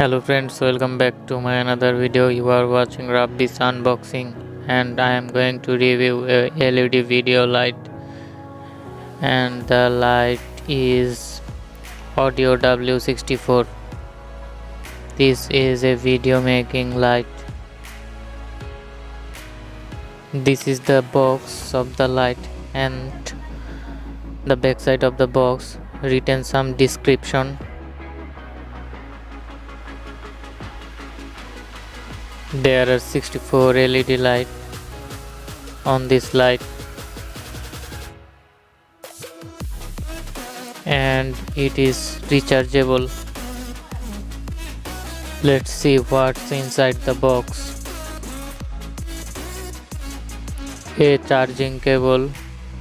Hello friends, welcome back to my another video. You are watching Rabbi's unboxing and I am going to review a LED video light, and the light is ODIO W64. This is a video making light. This is the box of the light, and the back side of the box written some description. There are 64 LED lights on this light, and it is rechargeable. Let's see what's inside the box. A charging cable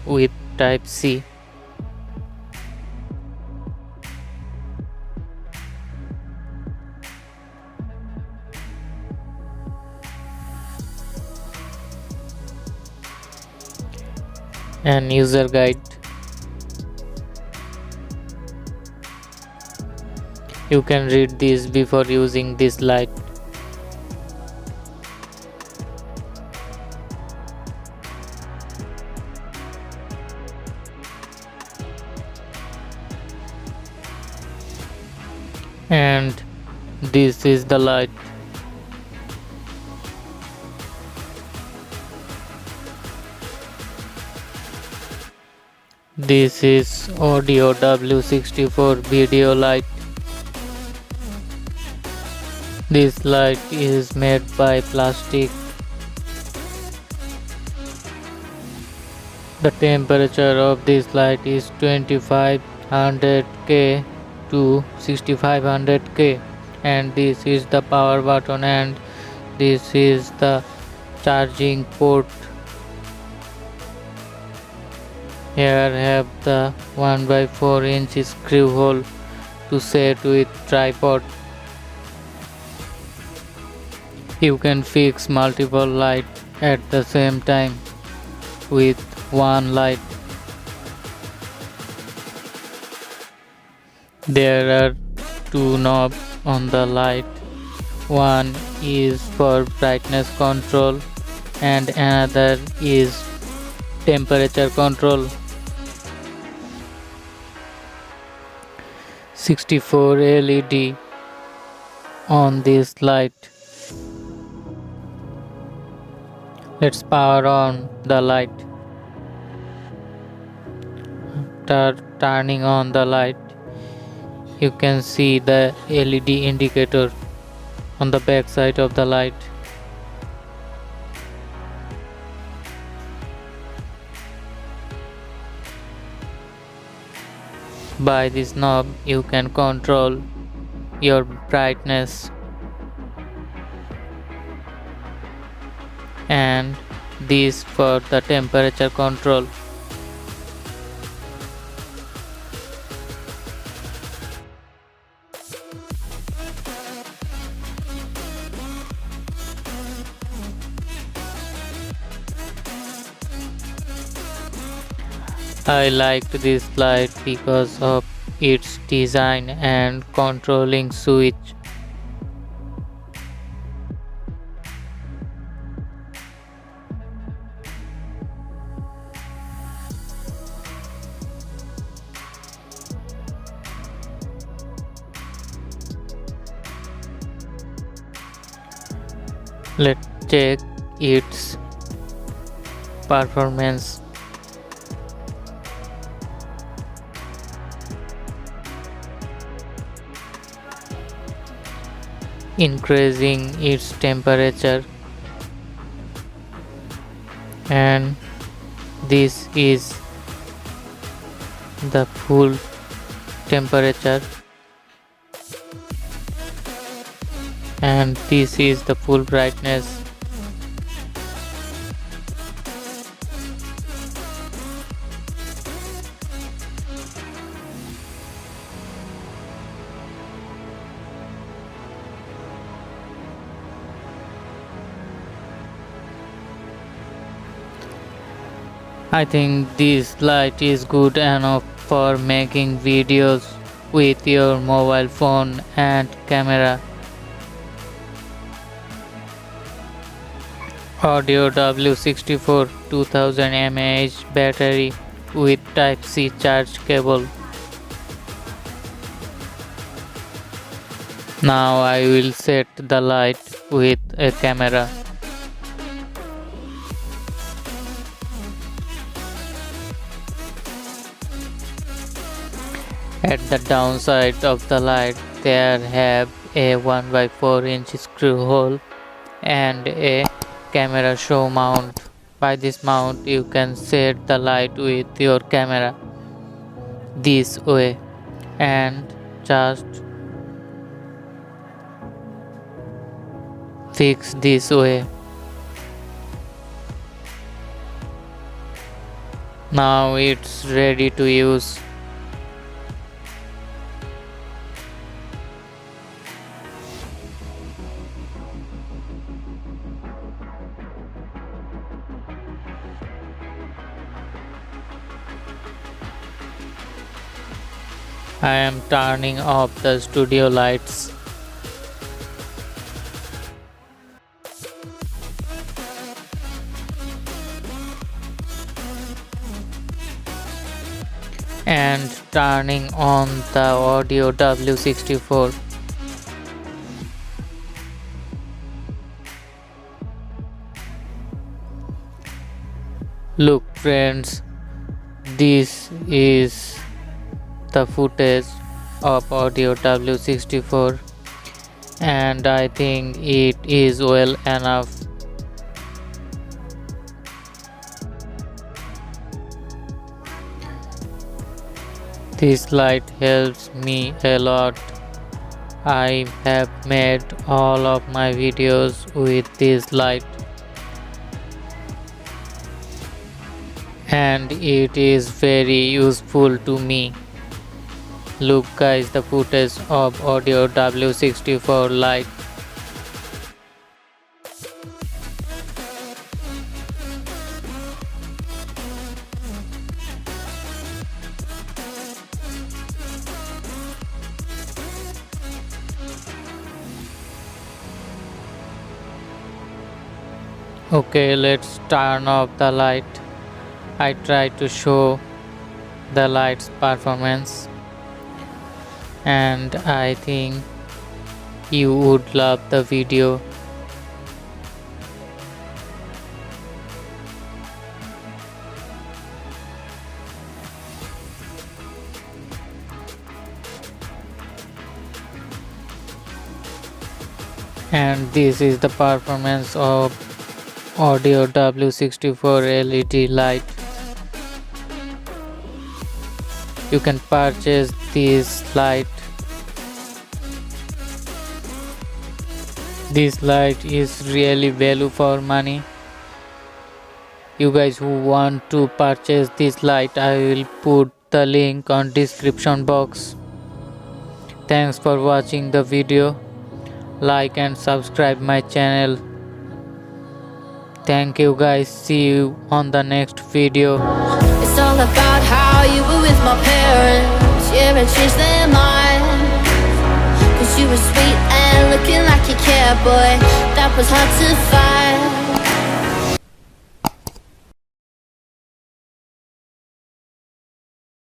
with type C, an user guide. You can read this before using this light. And this is the light. This is ODIO W64 video light. This light is made by plastic. The temperature of this light is 2500 K to 6500 K, and this is the power button, and this is the charging port. Here have the 1/4 inch screw hole to set with tripod. You can fix multiple lights at the same time with one light. There are two knobs on the light. One is for brightness control and another is temperature control. 64 LED on this light. Let's power on the light. After turning on the light, you can see the LED indicator on the back side of the light. By this knob, you can control your brightness, and this for the temperature control. I liked this light because of its design and controlling switch. Let's check its performance. Increasing its temperature, and this is the full temperature, and this is the full brightness. I think this light is good enough for making videos with your mobile phone and camera. ODIO W64 2000 mAh battery with Type-C charge cable. Now I will set the light with a camera. At the downside of the light there have a 1/4 inch screw hole and a camera show mount. By this mount you can set the light with your camera this way and just fix this way. Now it's ready to use. I am turning off the studio lights. And turning on the ODIO W64. Look friends, this is the footage of ODIO W64 and I think it is well enough. This light helps me a lot. I have made all of my videos with this light and it is very useful to me. Look guys, the footage of ODIO W64 light. Okay, let's turn off the light. I try to show the light's performance and I think you would love the video. And this is the performance of ODIO W64 LED light. You can purchase this light. This light is really value for money. You guys who want to purchase this light, I will put the link on description box. Thanks for watching the video. Like and subscribe my channel. Thank you guys. See you on the next video. It's all about how you were with my parents. Yeah, and changed their mind. Cause you were sweet and looking like you cared, boy. That was hard to find.